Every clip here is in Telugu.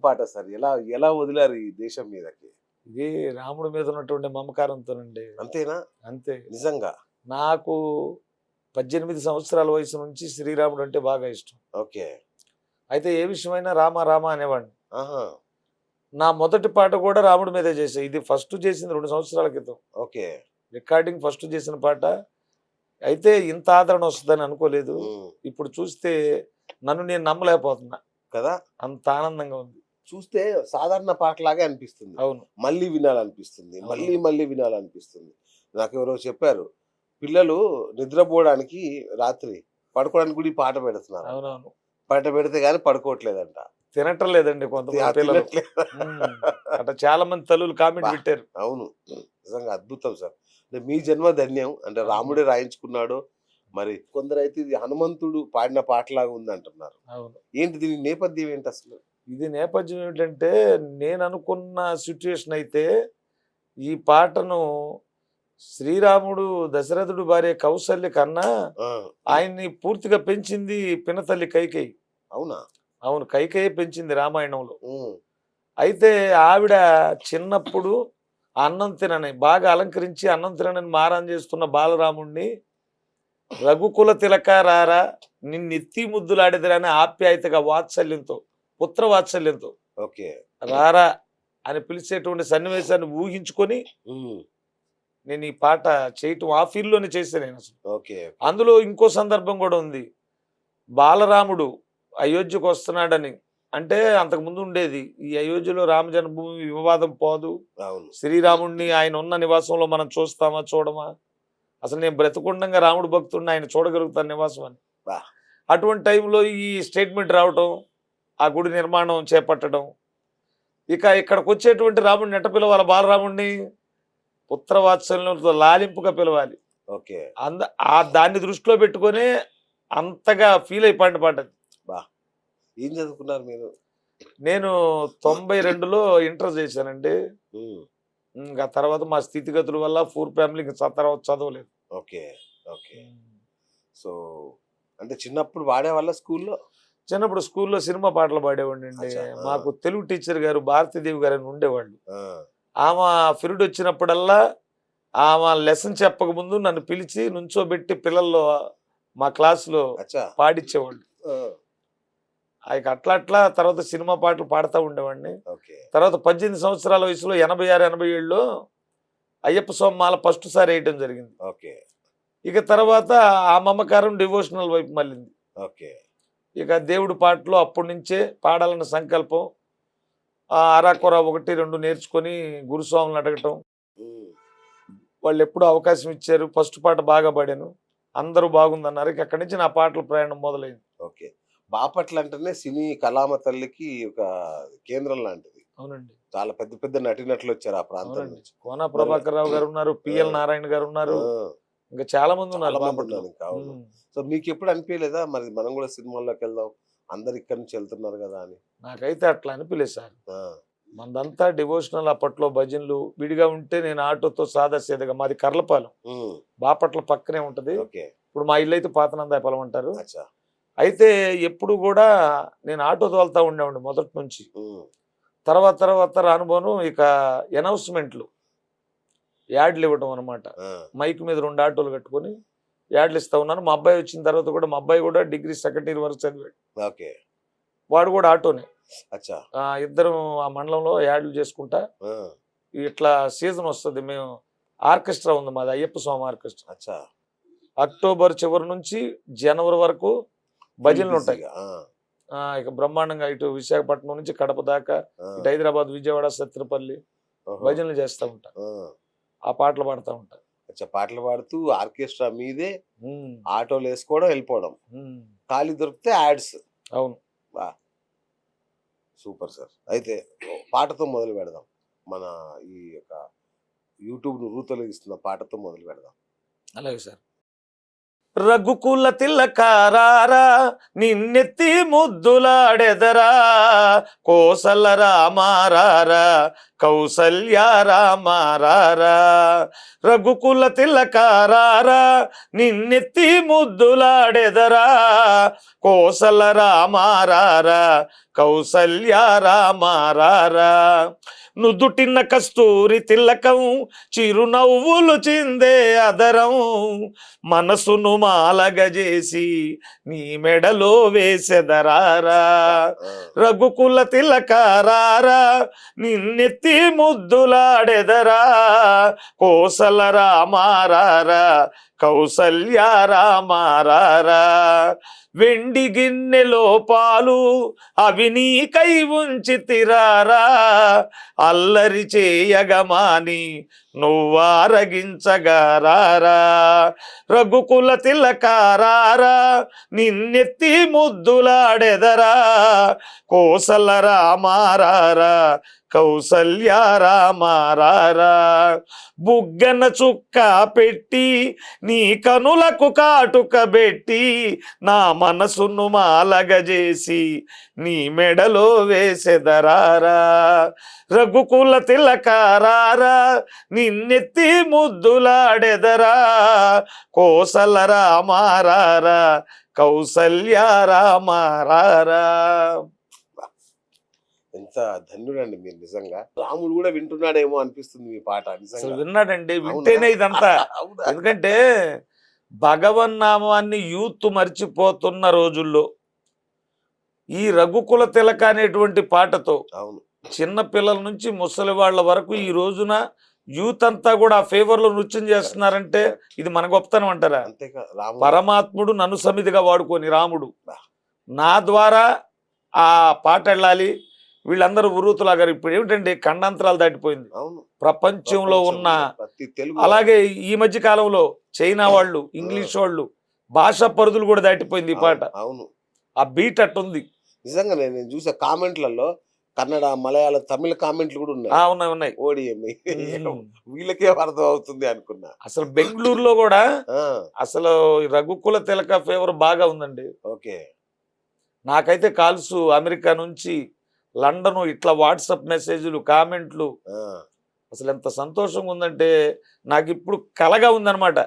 పాట సార్. ఎలా ఎలా వదిలారు ఈ దేశం మీదకి? ఇది రాముడి మీద ఉన్నటువంటి మమకారంతోనండి. అంతేనా? అంతే. నిజంగా. నాకు 18 సంవత్సరాల వయసు నుంచి శ్రీరాముడు అంటే బాగా ఇష్టం. ఓకే. అయితే ఏ విషయమైనా రామ రామ అనేవాడిని. ఆహా! నా మొదటి పాట కూడా రాముడి మీదే చేశా. ఇది ఫస్ట్ చేసింది 2 సంవత్సరాల క్రితం. ఓకే. రికార్డింగ్ ఫస్ట్ చేసిన పాట. అయితే ఇంత ఆదరణ వస్తదని అనుకోలేదు. హ్మ్. ఇప్పుడు చూస్తే నన్ను నేను నమ్మలేకపోతున్నా. కదా! అంత ఆనందంగా ఉంది. చూస్తే సాధారణ పాటలాగే అనిపిస్తుంది. అవును. మళ్ళీ వినాలనిపిస్తుంది. అవును. మళ్ళీ మళ్ళీ వినాలనిపిస్తుంది. నాకెవరో చెప్పారు. పిల్లలు నిద్రపోవడానికి రాత్రి పడుకోవడానికి కూడా ఈ పాట పెడుతున్నారు. అవునవును. పాట పెడితే గాని పడుకోవట్లేదంట. తినటం లేదండి కొంతమంది పిల్లలు. తినట్లేదు. అట్లా చాలా మంది తల్లులు కామెంట్ అబ్బా! పెట్టారు. అవును. నిజంగా అద్భుతం సార్. అంటే మీ జన్మ ధన్యం. అంటే అవును. రాముడే రాయించుకున్నాడు. మరి కొందరైతే ఇది హనుమంతుడు పాడిన పాటలాగా ఉందంటున్నారు. అవును. ఏంటి దీని నేపథ్యం ఏంటసలు? ఇది నేపథ్యం ఏమిటంటే నేను అనుకున్న సిట్యుయేషన్ అయితే ఈ పాటను శ్రీరాముడు దశరథుడు భార్య కౌసల్య కన్నా ఆ! ఆయన్ని పూర్తిగా పెంచింది పినతల్లి కైకేయి. అవునా? అవును, కైకేయి పెంచింది రామాయణంలో. హ్మ్. అయితే ఆవిడ చిన్నప్పుడు అన్నం తినని బాగా అలంకరించి అన్నం తినని మారం చేస్తున్న బాలరాముణ్ణి రఘుకుల తిలక రారా నిన్నెత్తి ముద్దులాడేదిరాని ఆప్యాయతగా వాత్సల్యంతో పుత్ర వాత్సల్యంతో ఓకే. రారా అని పిలిచేటువంటి సన్నివేశాన్ని ఊహించుకొని హ్మ్. నేను ఈ పాట చేయటం ఆ ఫీల్డ్లోనే చేశాను నేను అసలు. ఓకే. అందులో ఇంకో సందర్భం కూడా ఉంది. బాలరాముడు అయోధ్యకు వస్తున్నాడని అంటే అంతకు ముందు ఉండేది ఈ అయోధ్యలో రామ జన్మభూమి వివాదం పోదు, అవును. శ్రీరాముడిని ఆయన ఉన్న నివాసంలో మనం చూస్తామా చూడమా, అసలు నేను బ్రతికుండంగా రాముడు భక్తుడిని ఆయన చూడగలుగుతాను నివాసం అని. బా! అటువంటి టైంలో ఈ స్టేట్మెంట్ రావటం, ఆ గుడి నిర్మాణం చేపట్టడం, ఇక ఇక్కడికి వచ్చేటువంటి రాముడిని ఎట్ట పిలవాలి, బాలరాముడిని పుత్రవాత్సల్యంతో లాలింపుగా పిలవాలి. ఓకే. దాన్ని దృష్టిలో పెట్టుకొని అంతగా ఫీల్ అయిపోయిన పాట అది. బా! ఏం చదువుకున్నారు మీరు? నేను 92లో ఇంటర్ చేశానండి. హ్మ్. ఇంకా తర్వాత మా స్థితిగతుల వల్ల పూర్ ఫ్యామిలీ తర్వాత చదవలేదు. ఓకే. ఓకే. సో, అంటే చిన్నప్పుడు పాడేవాళ్ళా స్కూల్లో? చిన్నప్పుడు స్కూల్లో సినిమా పాటలు పాడేవాడిని అండి. అచ్చా! ఆ! మాకు తెలుగు టీచర్ గారు భారతీదేవి గారు అని ఉండేవాళ్ళు. ఆ! ఆమె పీరియడ్ వచ్చినప్పుడల్లా ఆమె లెసన్ చెప్పకముందు నన్ను పిలిచి నుంచోబెట్టి పిల్లల్లో మా క్లాసులో అచ్చా! పాడిచ్చేవాళ్ళు. ఆ! ఇక అట్లా అట్లా తర్వాత సినిమా పాటలు పాడుతూ ఉండేవాడిని. ఓకే. తర్వాత 18 సంవత్సరాల వయసులో 86, 87లో అయ్యప్ప స్వామి మాల ఫస్ట్ సారి వేయటం జరిగింది. ఓకే. ఇక తర్వాత ఆ మమకారం డివోషనల్ వైపు మళ్ళింది. ఓకే. ఇక దేవుడి పాటలు అప్పటి నుంచే పాడాలన్న సంకల్పం. అరాకొర 1, 2 నేర్చుకొని గురుస్వాములను అడగటం. హ్మ్. వాళ్ళు ఎప్పుడూ అవకాశం ఇచ్చారు. ఫస్ట్ పాట బాగా పాడాను. అందరూ బాగుందన్నారు. ఇక అక్కడి నుంచి నా పాటల ప్రయాణం మొదలైంది. ఓకే. బాపట్ల అంటేనే సినీ కళామ తల్లికి ఒక కేంద్రం లాంటిది. అవునండి. చాలా పెద్ద పెద్ద నటీనటులొచ్చారు ఆ ప్రాంతం అవునండి. నుంచి. కోన మరి ప్రభాకర్ రావు గారు ఉన్నారు. ఆ! పిఎల్ నారాయణ గారు ఉన్నారు. ఆ! ఇంకా చాలా మంది ఉన్నారు చాలా బాపట్ల. మందున్నారు ఇంకా. అవును. హ్మ్. సో, మీకెప్పుడు అనిపియలేదా మరి మనం గూడా సినిమాల్లోకెళ్దాం, అందరూ ఇక్కడి నుంచి ఎళ్తున్నారు గదా! అని? నాకైతే అట్లా అనిపిలేదు సార్. ఆ! మనదంతా డివోషనల్ అప్పట్లో భజనలు విడిగా ఉంటే నేను ఆటోతో సాదా సీదాగా మాది కర్లపాలెం. హ్మ్. బాపట్ల పక్కనే ఉంటది. ఓకే. ఇప్పుడు మా ఇల్లు అయితే పాతనందాయపాలెం అంటారు. అచ్చా! అయితే ఎప్పుడు కూడా నేను ఆటో తోలుతా ఉండేవాడిని మొదటి నుంచి. హ్మ్. తర్వాత తర్వాత రానుబోను ఇక అనౌన్స్‌మెంట్లు, యాడ్లు ఇవ్వటం అనమాట. ఆ! మైక్ మీద 2 ఆటోలు కట్టుకొని యాడ్లు ఇస్తా ఉన్నాను. మా అబ్బాయి వచ్చిన తర్వాత కూడా మా అబ్బాయి కూడా డిగ్రీ సెకండ్ ఇయర్ వరకు చదివాడు. ఓకే. వాడు కూడా ఆటోనే. అచ్చా! ఇద్దరం ఆ మండలంలో యాడ్లు చేసుకుంటా ఆ! ఇట్లా సీజన్ వస్తది. మేము ఆర్కెస్ట్రా ఉంది మాది అయ్యప్ప స్వామి ఆర్కెస్ట్రా. అచ్చా! అక్టోబర్ చివరి నుంచి జనవరి వరకు ఫుల్ భజనలుంటాయి. బిజీగా. ఆ! ఇక బ్రహ్మాండంగా ఇటు విశాఖపట్నం నుంచి కడప దాకా, ఆ! ఇటు హైదరాబాద్, విజయవాడ, సత్తెనపల్లి ఓహో! భజనలు చేస్తా ఉంటా. ఆ! ఆ పాటలు పాడుతా ఉంటా. అచ్చా! పాటలు పాడుతూ ఆర్కెస్ట్రా మీదే హ్మ్. ఆటోలేసుకోవడం, ఎళ్ళిపోవడం. హ్మ్. ఖాళీ దొరికితే యాడ్స్. అవును. బా! Super sir. అయితే పాటతో మొదలు పెడదాం. మన ఈ యొక్క యూట్యూబ్‌ను ఊతలిగిస్తున్న పాటతో మొదలు పెడదాం. అలాగే సార్. రఘుకుల తిలకారారా నిన్నెత్తి ముద్దులాడెదరా కోసల రామారారా కౌసల్య రామారారా రఘుకుల తిలకారారా నిన్నెత్తి ముద్దులాడెదరా కోసల రామారారా కౌసల్య రామారారా నుదుటిన్న కస్తూరి తిలకం చిరునవ్వులు చిందే అదరం మనసును మాలగజేసి నీ మెడలో వేసెదరారా రఘుకుల తిలకారారా నిన్నెత్తి ముద్దులాడెదరా కోసల రామారారా కౌసల్య రామారారా వెండి గిన్నెలో పాలు అవి నీకై ఉంచితిరారా అల్లరి చేయగమాని నువ్వారగించగారారా రఘుకుల తిలకారారా నిన్నెత్తి ముద్దులాడెదరా కోసల రామారారా కౌసల్య రామారారా బుగ్గన చుక్క పెట్టి నీ కనులకు కాటుక పెట్టి నా మనసును మాలగజేసి నీ మెడలో వేసెదరారా రఘుకుల తిలకారారా నిన్నెత్తి ముద్దులాడెదరా కోసల రామారారా కౌసల్య రామారారా. ఎంత ధన్యుడండి మీరు నిజంగా. రాముడు కూడా వింటున్నాడేమో అనిపిస్తుంది మీ పాట అసలు నిజంగా. విన్నాడండి, వింటేనే ఇదంతా. అవునా? ఎందుకంటే భగవన్నామాన్ని యూత్ మర్చిపోతున్న రోజుల్లో ఈ రఘుకుల తిలక అనేటువంటి పాటతో అవును చిన్న పిల్లల నుంచి ముసలి వాళ్ళ వరకు ఈ రోజున యూత్ అంతా కూడా ఆ ఫేవర్ లో నృత్యం చేస్తున్నారంటే ఇది మన గొప్పతనం అంటారా? అంతేకా రాముడు పరమాత్ముడు నన్ను సమితిగా వాడుకొని రాముడు నా ద్వారా ఆ పాట వెళ్ళాలి, వీళ్ళందరూ ఉరుతులాగారు. ఇప్పుడు ఏమిటండి ఖండాంతరాలు దాటిపోయింది అవును ప్రపంచంలో ఉన్న. ప్రతి తెలుగు అలాగే ఈ మధ్య కాలంలో చైనా వాళ్ళు, ఇంగ్లీష్ వాళ్ళు, భాషా పరిధులు కూడా దాటిపోయింది ఈ పాట. అవును ఆ బీట్ అట్టుంది నిజంగా. నేను చూసే కామెంట్లలో కన్నడ, మలయాళ, తమిళ కామెంట్లు కూడా ఉన్నాయి. ఉన్నాయి ఉన్నాయి. ఓడిఎం వీళ్ళకే అర్థం అవుతుంది అనుకున్నా. అసలు బెంగళూరులో కూడా ఆ, అసలు ఈ రఘుకుల తిలక ఫేవర్ బాగా ఉందండి. ఓకే నాకైతే కాల్స్ అమెరికా నుంచి, లండన్, ఇట్లా వాట్సాప్ మెసేజ్లు, కామెంట్లు. ఆ, అసలు ఎంత సంతోషంగా ఉందంటే నాకు ఇప్పుడు కలగా ఉందన్నమాట.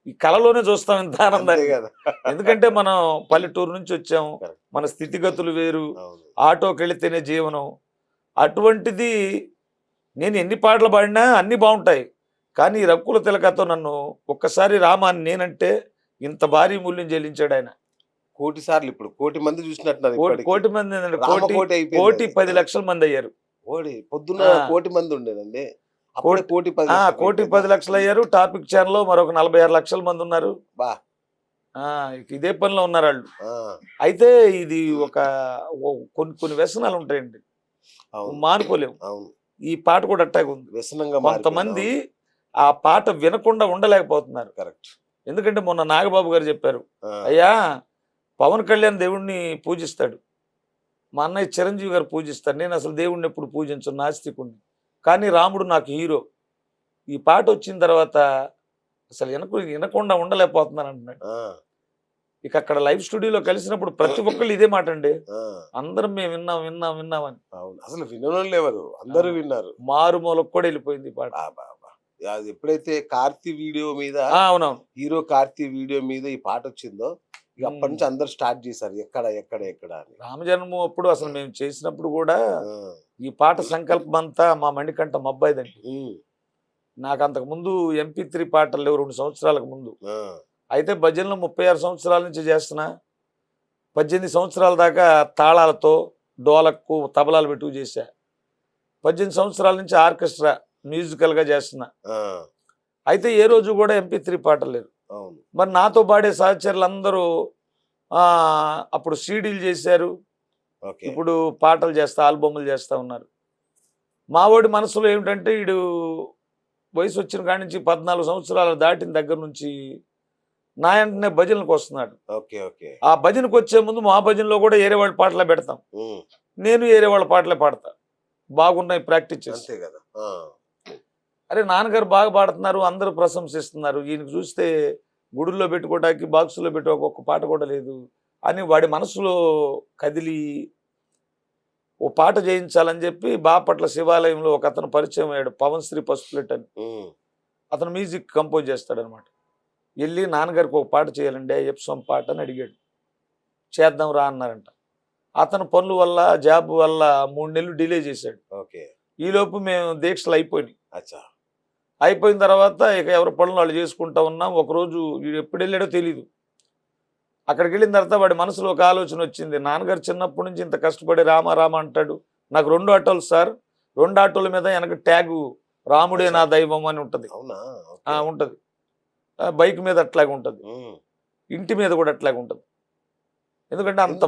ఈ కళలోనే చూస్తాం ఇంత అంతే ఆనందాన్ని. కదా. ఎందుకంటే మనం పల్లెటూరు నుంచి వచ్చాము, Correct. మన స్థితిగతులు వేరు, అవును ఆటోకి వెళితేనే జీవనం. అటువంటిది నేను ఎన్ని పాటలు పాడినా అన్ని బాగుంటాయి, కానీ ఈ రఘుకుల తిలకతో నన్ను ఒక్కసారి రామాన్ని నేనంటే ఇంత భారీ మూల్యం చెల్లించాడు ఆయన. కోటి సార్లు ఇప్పుడు కోటి మంది చూసినట్టున్నారు కోటి ఇప్పటికి. కోటి మంది ఏంటంటే రామకోటి కోటి అయిపోయింది కోటి అది. 10 లక్షల మంది అయ్యారు. ఓడి పొద్దున్న ఆ. కోటి మంది ఉండేనండి. అప్పుడే కోటి 10 లక్షలు కోటి అయిపోయింది. 10 లక్షలు అయ్యారు. టాపిక్ ఛానల్లో మరొక 46 లక్షల మంది ఉన్నారు. బా ఇక ఇదే పనిలో ఉన్నారు వాళ్ళు. ఆ, అయితే ఇది కొన్ని కొన్ని వ్యసనాలు ఉంటాయండి, అవును మానుకోలేము. అవును ఈ పాట కూడా అట్టాగే ఉంది. వ్యసనంగా కొంతమంది ఆ పాట వినకుండా ఉండలేకపోతున్నారు. కరెక్ట్. ఎందుకంటే మొన్న నాగబాబు గారు చెప్పారు, అయ్యా పవన్ కళ్యాణ్ దేవుణ్ణి పూజిస్తాడు, మా అన్నయ్య చిరంజీవి గారు పూజిస్తారు, నేను అసలు దేవుణ్ణి ఎప్పుడు పూజించను, నాస్తికుణ్ణి, కానీ రాముడు నాకు హీరో. ఈ పాట వచ్చిన తర్వాత అసలు వినకుండా ఉండలేకపోతున్నాను అంటున్నాడు. ఇక అక్కడ లైవ్ స్టూడియోలో కలిసినప్పుడు ప్రతి ఒక్కళ్ళు ఇదే మాట అండి, అందరం మేము విన్నాం విన్నాం విన్నామని. అవును అసలు వినోళ్ళు లేవరు, అందరూ విన్నారు. మారుమూలకు కూడా వెళ్ళిపోయింది ఈ పాట. అది ఎప్పుడైతే కార్తీ వీడియో మీద, అవునవును, హీరో కార్తీ వీడియో మీద ఈ పాట వచ్చిందో ఇక అప్పటి నుంచి అందరు స్టార్ట్ చేశారు ఎక్కడ ఎక్కడ ఎక్కడ అని. రామజన్మ అప్పుడు అసలు మేము చేసినప్పుడు కూడా ఆ, ఈ పాట సంకల్పం అంతా మా మణికంఠ మబ్బాయిదండి. ఉమ్, నాకు అంతకు ముందు MP3 పాటలు లేవు 2 సంవత్సరాలకు ముందు. ఆ, అయితే భజనలు 36 సంవత్సరాల నుంచి చేస్తున్నా. 18 సంవత్సరాల దాకా తాళాలతో డోలకు తబలాలు పెట్టుకు చేశా. 18 సంవత్సరాల నుంచి ఆర్కెస్ట్రా మ్యూజికల్గా చేస్తున్నా. ఆ, అయితే ఏ రోజు కూడా MP3 పాటలు లేదు. అవును మరి నాతో పాడే సహచరులు అందరూ అప్పుడు సీడీలు చేశారు, ఓకే. ఇప్పుడు పాటలు చేస్తా, ఆల్బమ్లు చేస్తూ ఉన్నారు. మావాడి మనసులో ఏమిటంటే వీడు వయసు వచ్చిన కాడి నుంచి 14 సంవత్సరాలు దాటిన దగ్గర నుంచి నా వెంటనే భజనలకు వస్తున్నాడు. Okay okay. ఆ భజనకు వచ్చే ముందు మా భజనలో కూడా ఏరే వాళ్ళ పాటలే పెడతాం, ఉమ్, నేను ఏరే వాళ్ళ పాటలే పాడతా, బాగున్నాయి ప్రాక్టీస్ చేసి. అంతే కదా. ఆ, అరే నాన్నగారు బాగా పాడుతున్నారు, అందరూ ప్రశంసిస్తున్నారు, ఈయనకు చూస్తే గుడుల్లో పెట్టుకోవడానికి బాక్సులో పెట్టి ఒక్కొక్క పాట కూడా లేదు అని వాడి మనసులో కదిలి ఓ పాట చేయించాలని చెప్పి బాపట్ల శివాలయంలో ఒక అతను పరిచయం అయ్యాడు, పవన్ శ్రీ పసుపులెట్ అని. ఉమ్, అతను మ్యూజిక్ కంపోజ్ చేస్తాడనమాట. వెళ్ళి నాన్నగారికి ఒక పాట చేయాలండి ఎప్సమ్ పాట అని అడిగాడు. చేద్దాం రా అన్నారంట. అతను పనుల వల్ల జాబ్ వల్ల 3 నెలలు డిలే చేశాడు. ఓకే. ఈలోపు మేము దీక్షలు అయిపోయినాయి. అచ్చా. అయిపోయిన తర్వాత ఇక ఎవరి పనులు వాళ్ళు చేసుకుంటా ఉన్నాం. ఒకరోజు వీడు ఎప్పుడు వెళ్ళాడో తెలీదు. అక్కడికి వెళ్ళిన తర్వాత వాడి మనసులో ఒక ఆలోచన వచ్చింది. నాన్నగారు చిన్నప్పటి నుంచి ఇంత కష్టపడి రామ రామ అంటాడు, నాకు 2 ఆటోలు సార్, 2 ఆటోల మీద వెనక ట్యాగు రాముడే నా దైవం అని ఉంటుంది. అవునా? ఉంటుంది. బైక్ మీద అట్లాగే ఉంటుంది, ఉమ్. ఇంటి మీద కూడా అట్లాగే ఉంటుంది. ఎందుకంటే అంత